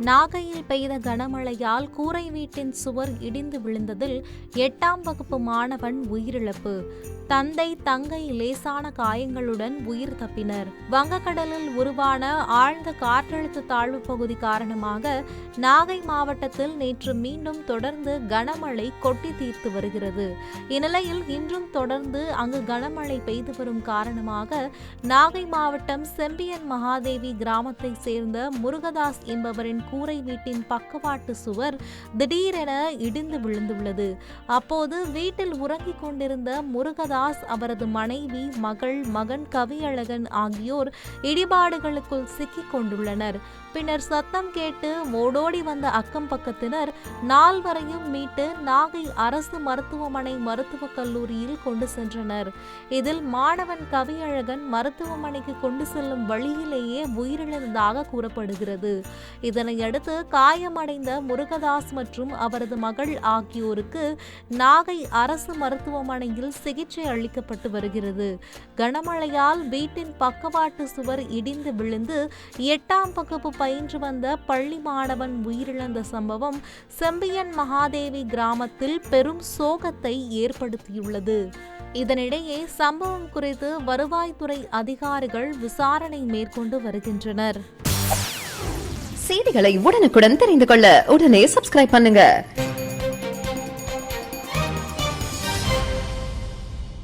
நாகையில் பெய்த கனமழையால் கூரை வீட்டின் சுவர் இடிந்து விழுந்ததில் 8ஆம் வகுப்பு மாணவன் உயிரிழப்பு. தந்தை தங்கை லேசான காயங்களுடன் உயிர் தப்பினர். வங்கக்கடலில் உருவான ஆழ்ந்த காற்றழுத்த தாழ்வு பகுதி காரணமாக நாகை மாவட்டத்தில் நேற்று மீண்டும் தொடர்ந்து கனமழை கொட்டி தீர்த்து வருகிறது. இந்நிலையில் இன்றும் தொடர்ந்து அங்கு கனமழை பெய்து வரும் காரணமாக நாகை மாவட்டம் செம்பியன் மகாதேவி கிராமத்தை சேர்ந்த முருகதாஸ் என்பவரின் கூரை வீட்டின் பக்கவாட்டு சுவர் திடீரென இடிந்து விழுந்துள்ளது. அப்போது வீட்டில் உறங்கிக் கொண்டிருந்த முருகதாஸ், அவரது மனைவி, மகன் கவியழகன் ஆகியோர் இடிபாடுகளுக்குள் சிக்கிக் கொண்டுள்ளனர். பின்னர் சத்தம் கேட்டு ஓடோடி வந்த அக்கம் பக்கத்தினர் நால்வரையும் மீட்டு நாகை அரசு மருத்துவமனை மருத்துவக் கல்லூரியில் கொண்டு சென்றனர். இதில் மாணவன் கவியழகன் மருத்துவமனைக்கு கொண்டு செல்லும் வழியிலேயே உயிரிழந்ததாக கூறப்படுகிறது. இதனையடுத்து காயமடைந்த முருகதாஸ் மற்றும் அவரது மகள் ஆகியோருக்கு நாகை அரசு மருத்துவமனையில் சிகிச்சை அளிக்கப்பட்டு வருகிறது. கனமழையால் வீட்டின் பக்கவாட்டு சுவர் இடிந்து விழுந்து 8ஆம் வகுப்பு பயின்று வந்த பள்ளி மாணவன் உயிரிழந்த சம்பவம் செம்பியன் மகாதேவி கிராமத்தில் பெரும் சோகத்தை ஏற்படுத்தியுள்ளது. இதனிடையே சம்பவம் குறித்து வருவாய்த்துறை அதிகாரிகள் விசாரணை மேற்கொண்டு வருகின்றனர். செய்திகளை உடனுக்குடன் தெரிந்து கொள்ள உடனே சப்ஸ்கிரைப் பண்ணுங்க.